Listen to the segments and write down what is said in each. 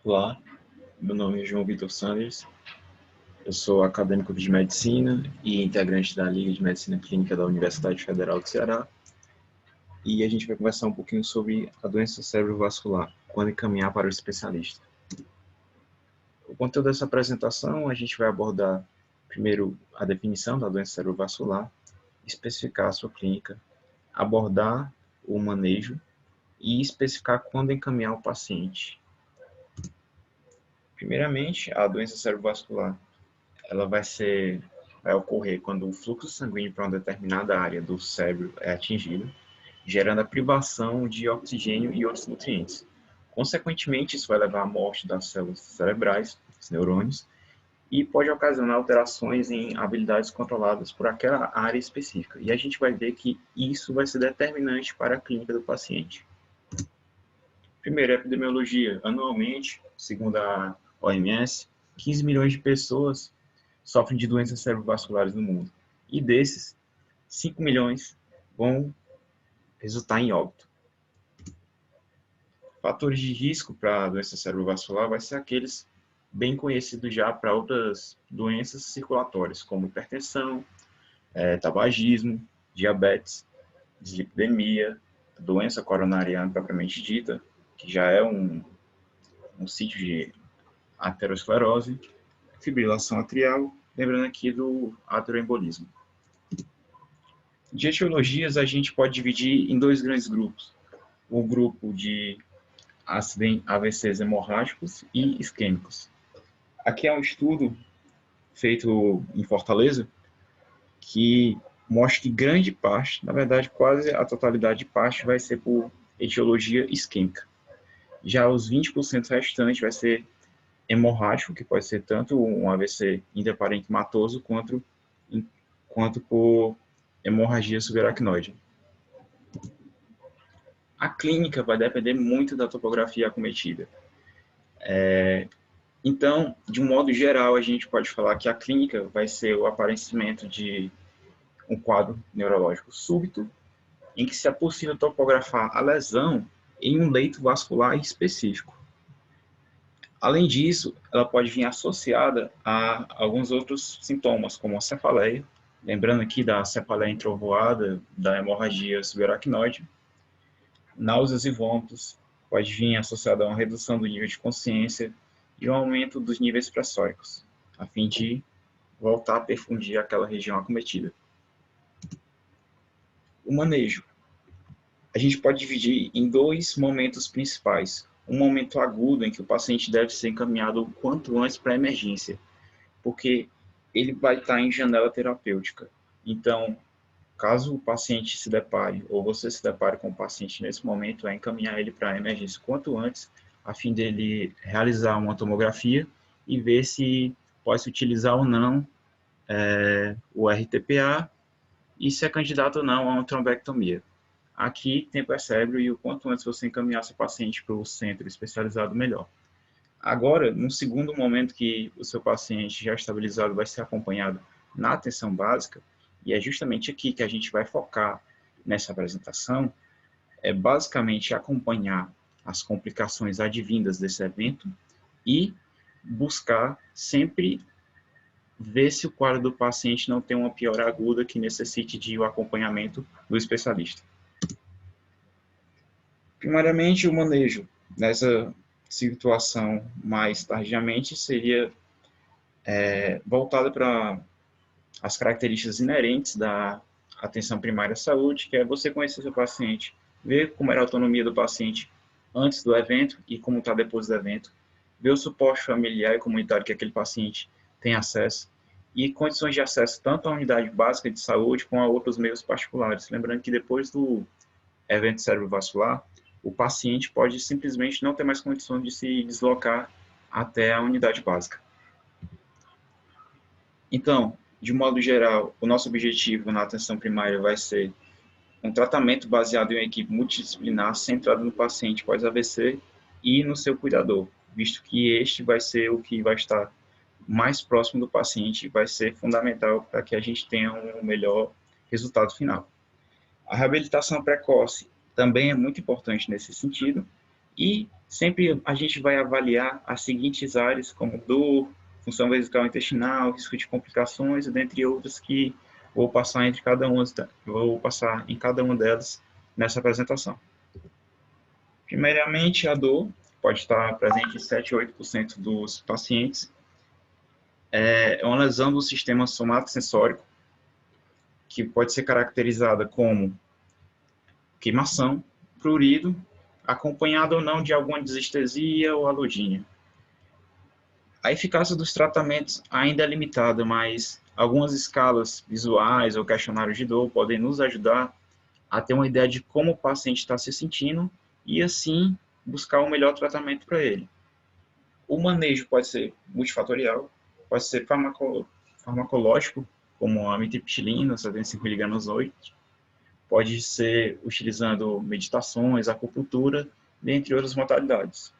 Olá, meu nome é João Vitor Sanders, eu sou acadêmico de medicina e integrante da Liga de Medicina Clínica da Universidade Federal do Ceará, e a gente vai conversar um pouquinho sobre a doença cerebrovascular, quando encaminhar para o especialista. O conteúdo dessa apresentação, a gente vai abordar primeiro a definição da doença cerebrovascular, especificar a sua clínica, abordar o manejo e especificar quando encaminhar o paciente. Primeiramente, a doença cerebrovascular ela vai ocorrer quando o fluxo sanguíneo para uma determinada área do cérebro é atingido, gerando a privação de oxigênio e outros nutrientes. Consequentemente, isso vai levar à morte das células cerebrais, dos neurônios, e pode ocasionar alterações em habilidades controladas por aquela área específica. E a gente vai ver que isso vai ser determinante para a clínica do paciente. Primeiro, a epidemiologia. Anualmente, segundo a OMS, 15 milhões de pessoas sofrem de doenças cerebrovasculares no mundo. E desses, 5 milhões vão resultar em óbito. Fatores de risco para a doença cerebrovascular vai ser aqueles bem conhecidos já para outras doenças circulatórias, como hipertensão, tabagismo, diabetes, dislipidemia, doença coronariana propriamente dita, que já é um sítio de aterosclerose, fibrilação atrial, lembrando aqui do ateroembolismo. De etiologias, a gente pode dividir em dois grandes grupos. O grupo de AVCs hemorrágicos e isquêmicos. Aqui é um estudo feito em Fortaleza que mostra que grande parte, na verdade quase a totalidade de parte, vai ser por etiologia isquêmica. Já os 20% restantes vai ser hemorrágico, que pode ser tanto um AVC intraparenquimatoso quanto por hemorragia subaracnoide. A clínica vai depender muito da topografia acometida. Então, de um modo geral, a gente pode falar que a clínica vai ser o aparecimento de um quadro neurológico súbito, em que se é possível topografar a lesão em um leito vascular específico. Além disso, ela pode vir associada a alguns outros sintomas, como a cefaleia, lembrando aqui da cefaleia introvoada, da hemorragia subaracnoide, náuseas e vômitos, pode vir associada a uma redução do nível de consciência e um aumento dos níveis pressóricos, a fim de voltar a perfundir aquela região acometida. O manejo. A gente pode dividir em dois momentos principais. Um momento agudo, em que o paciente deve ser encaminhado o quanto antes para a emergência, porque ele vai estar em janela terapêutica. Então, caso o paciente se depare, ou você se depare com o paciente nesse momento, é encaminhar ele para a emergência quanto antes, a fim dele realizar uma tomografia e ver se pode-se utilizar ou não o RTPA e se é candidato ou não a uma trombectomia. Aqui, tempo é cérebro e o quanto antes você encaminhar seu paciente para o centro especializado, melhor. Agora, no segundo momento que o seu paciente já estabilizado vai ser acompanhado na atenção básica, e é justamente aqui que a gente vai focar nessa apresentação, é basicamente acompanhar as complicações advindas desse evento e buscar sempre ver se o quadro do paciente não tem uma piora aguda que necessite de um acompanhamento do especialista. Primariamente, o manejo nessa situação mais tardiamente seria voltado para as características inerentes da atenção primária à saúde, que é você conhecer seu paciente, ver como era a autonomia do paciente antes do evento e como está depois do evento, ver o suporte familiar e comunitário que aquele paciente tem acesso e condições de acesso tanto à unidade básica de saúde como a outros meios particulares. Lembrando que depois do evento cerebrovascular, o paciente pode simplesmente não ter mais condições de se deslocar até a unidade básica. Então, de modo geral, o nosso objetivo na atenção primária vai ser um tratamento baseado em uma equipe multidisciplinar centrado no paciente pós-AVC e no seu cuidador, visto que este vai ser o que vai estar mais próximo do paciente e vai ser fundamental para que a gente tenha um melhor resultado final. A reabilitação precoce também é muito importante nesse sentido e Sempre a gente vai avaliar as seguintes áreas, como dor, função vesical intestinal, risco de complicações, dentre outras que vou passar em cada uma delas nessa apresentação. Primeiramente, a dor pode estar presente em 7 a 8% dos pacientes. É uma lesão do sistema somatosensórico, que pode ser caracterizada como queimação, prurido, acompanhado ou não de alguma desestesia ou alodínia. A eficácia dos tratamentos ainda é limitada, mas algumas escalas visuais ou questionários de dor podem nos ajudar a ter uma ideia de como o paciente está se sentindo e, assim, buscar o melhor tratamento para ele. O manejo pode ser multifatorial, pode ser farmacológico, como a amitriptilina, 75 mg noite, pode ser utilizando meditações, acupuntura, dentre outras modalidades.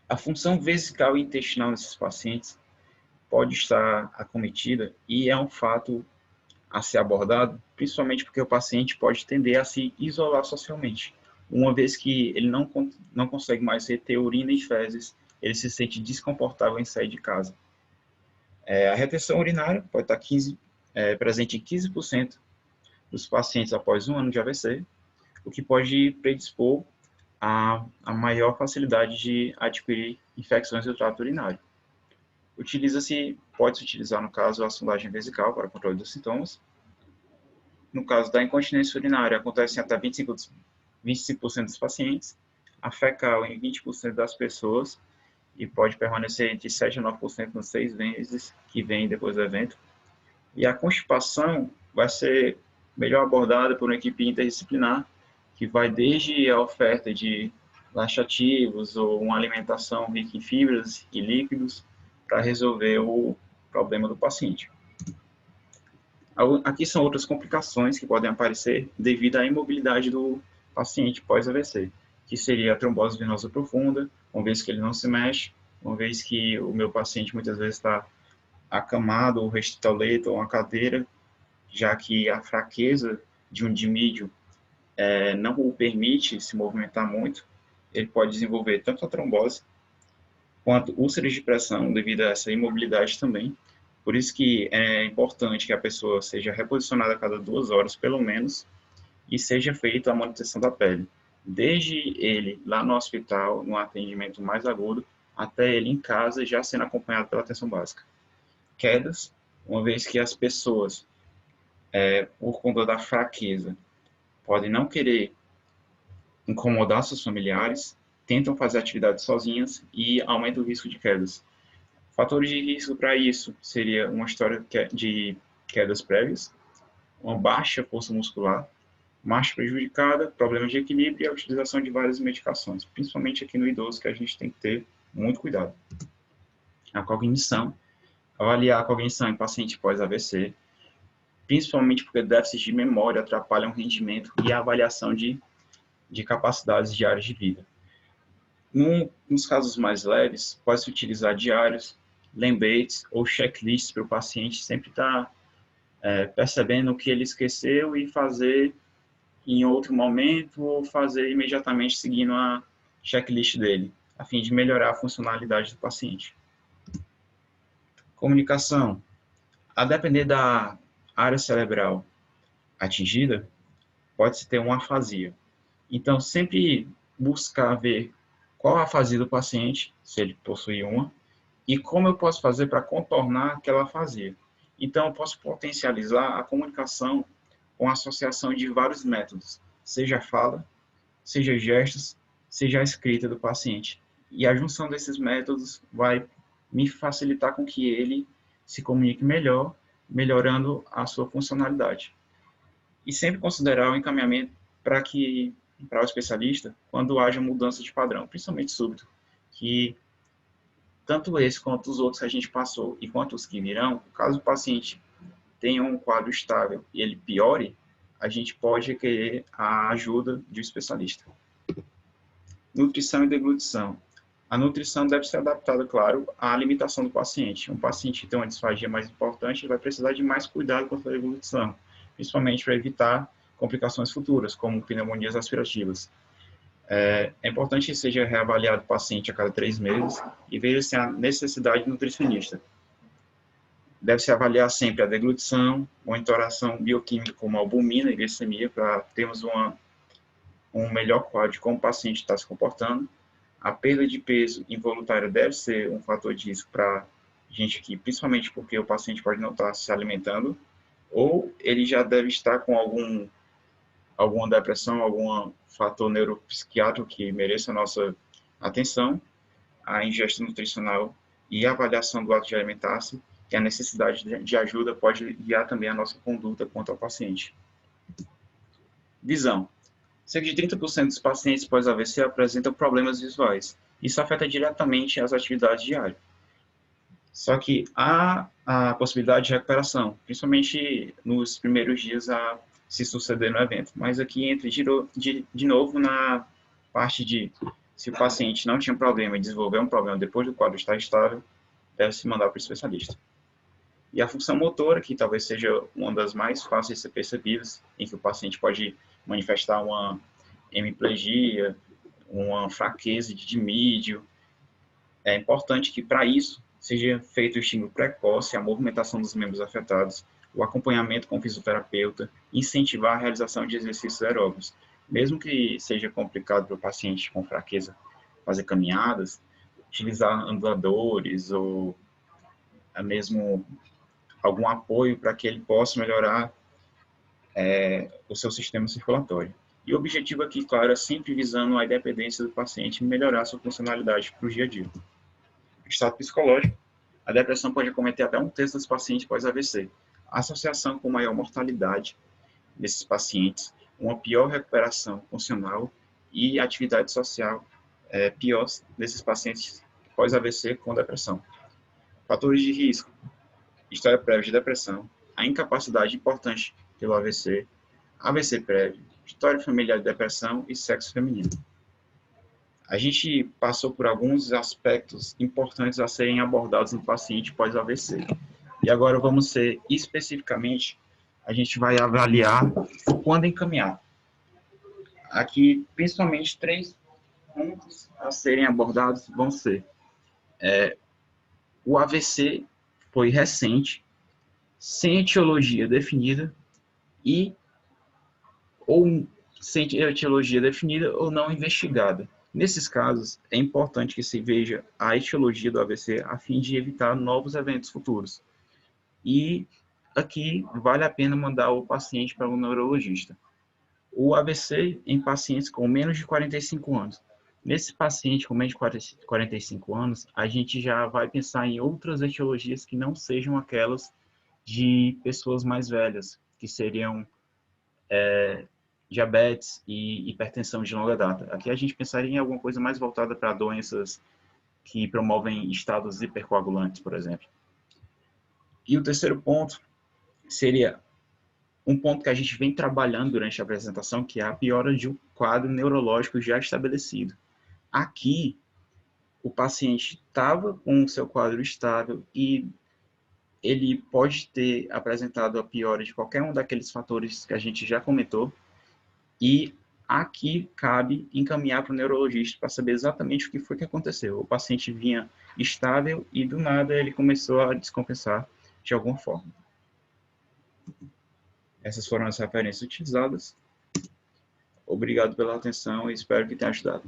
A função vesical e intestinal desses pacientes pode estar acometida e é um fato a ser abordado, principalmente porque o paciente pode tender a se isolar socialmente. Uma vez que ele não consegue mais reter urina e fezes, ele se sente desconfortável em sair de casa. A retenção urinária pode estar presente em 15% dos pacientes após um ano de AVC, o que pode predispor a maior facilidade de adquirir infecções do trato urinário. Pode-se utilizar, no caso, a sondagem vesical para controle dos sintomas. No caso da incontinência urinária, acontece em até 25% dos pacientes, a fecal em 20% das pessoas, e pode permanecer entre 7 a 9% nos 6 meses que vem depois do evento. E a constipação vai ser melhor abordada por uma equipe interdisciplinar, que vai desde a oferta de laxativos ou uma alimentação rica em fibras e líquidos para resolver o problema do paciente. Aqui são outras complicações que podem aparecer devido à imobilidade do paciente pós-AVC, que seria a trombose venosa profunda, uma vez que ele não se mexe, uma vez que o meu paciente muitas vezes está acamado ou restrito ao leito ou uma cadeira, já que a fraqueza de um dimídio não o permite se movimentar muito, ele pode desenvolver tanto a trombose quanto úlceras de pressão devido a essa imobilidade também. Por isso que é importante que a pessoa seja reposicionada a cada 2 horas, pelo menos, e seja feita a manutenção da pele. Desde ele lá no hospital, no atendimento mais agudo, até ele em casa, já sendo acompanhado pela atenção básica. Quedas, uma vez que as pessoas, por conta da fraqueza, podem não querer incomodar seus familiares, tentam fazer atividades sozinhas e aumenta o risco de quedas. Fatores de risco para isso seria uma história de quedas prévias, uma baixa força muscular, marcha prejudicada, problemas de equilíbrio e a utilização de várias medicações, principalmente aqui no idoso, que a gente tem que ter muito cuidado. A cognição, avaliar a cognição em paciente pós-AVC, principalmente porque déficits de memória atrapalham o rendimento e a avaliação de capacidades diárias de vida. Nos casos mais leves, pode-se utilizar diários, lembretes ou checklists para o paciente sempre estar percebendo o que ele esqueceu e fazer em outro momento ou fazer imediatamente seguindo a checklist dele, a fim de melhorar a funcionalidade do paciente. Comunicação. A depender da área cerebral atingida, pode-se ter uma afasia. Então, sempre buscar ver qual a afasia do paciente, se ele possui uma, e como eu posso fazer para contornar aquela afasia. Então, eu posso potencializar a comunicação com a associação de vários métodos, seja a fala, seja gestos, seja a escrita do paciente. E a junção desses métodos vai me facilitar com que ele se comunique melhor, melhorando a sua funcionalidade. E sempre considerar o encaminhamento para o especialista quando haja mudança de padrão, principalmente súbito, que tanto esse quanto os outros que a gente passou e quanto os que virão, caso o paciente tenha um quadro estável e ele piore, a gente pode requerer a ajuda de um especialista. Nutrição e deglutição. A nutrição deve ser adaptada, claro, à limitação do paciente. Um paciente que tem uma disfagia mais importante vai precisar de mais cuidado com a deglutição, principalmente para evitar complicações futuras, como pneumonias aspirativas. É importante que seja reavaliado o paciente a cada 3 meses e veja se há necessidade de nutricionista. Deve-se avaliar sempre a deglutição, monitoração bioquímica como albumina e glicemia para termos um melhor quadro de como o paciente está se comportando. A perda de peso involuntária deve ser um fator de risco para a gente aqui, principalmente porque o paciente pode não estar se alimentando, ou ele já deve estar com alguma depressão, algum fator neuropsiquiátrico que mereça a nossa atenção, a ingesta nutricional e a avaliação do ato de alimentar-se, que a necessidade de ajuda pode guiar também a nossa conduta quanto ao paciente. Visão. Cerca de 30% dos pacientes pós-AVC apresentam problemas visuais. Isso afeta diretamente as atividades diárias. Só que há a possibilidade de recuperação, principalmente nos primeiros dias a se suceder no evento. Mas aqui entra de novo na parte de se o paciente não tinha problema e desenvolveu um problema depois do quadro estar estável, deve se mandar para o especialista. E a função motora, que talvez seja uma das mais fáceis de ser percebidas, em que o paciente pode manifestar uma hemiplegia, uma fraqueza de mídio. É importante que, para isso, seja feito o estímulo precoce, a movimentação dos membros afetados, o acompanhamento com o fisioterapeuta, incentivar a realização de exercícios aeróbicos. Mesmo que seja complicado para o paciente com fraqueza fazer caminhadas, utilizar anduladores ou mesmo algum apoio para que ele possa melhorar o seu sistema circulatório. E o objetivo aqui, claro, é sempre visando a independência do paciente e melhorar a sua funcionalidade para o dia a dia. Estado psicológico. A depressão pode acometer até 1/3 dos pacientes pós-AVC. A associação com maior mortalidade nesses pacientes, uma pior recuperação funcional e atividade social pior nesses pacientes pós-AVC com depressão. Fatores de risco. História prévia de depressão, a incapacidade importante pelo AVC, AVC prévio, história familiar de depressão e sexo feminino. A gente passou por alguns aspectos importantes a serem abordados no paciente pós-AVC. E agora vamos ser especificamente, a gente vai avaliar quando encaminhar. Aqui, principalmente, 3 pontos a serem abordados vão ser o AVC foi recente, sem etiologia definida ou sem etiologia definida ou não investigada. Nesses casos, é importante que se veja a etiologia do AVC a fim de evitar novos eventos futuros. E aqui vale a pena mandar o paciente para um neurologista. O AVC em pacientes com menos de 45 anos. Nesse paciente com menos de 45 anos, a gente já vai pensar em outras etiologias que não sejam aquelas de pessoas mais velhas, que seriam diabetes e hipertensão de longa data. Aqui a gente pensaria em alguma coisa mais voltada para doenças que promovem estados hipercoagulantes, por exemplo. E o terceiro ponto seria um ponto que a gente vem trabalhando durante a apresentação, que é a piora de um quadro neurológico já estabelecido. Aqui, o paciente estava com o seu quadro estável e ele pode ter apresentado a piora de qualquer um daqueles fatores que a gente já comentou, e aqui cabe encaminhar para o neurologista para saber exatamente o que foi que aconteceu. O paciente vinha estável e, do nada, ele começou a descompensar de alguma forma. Essas foram as referências utilizadas. Obrigado pela atenção e espero que tenha ajudado.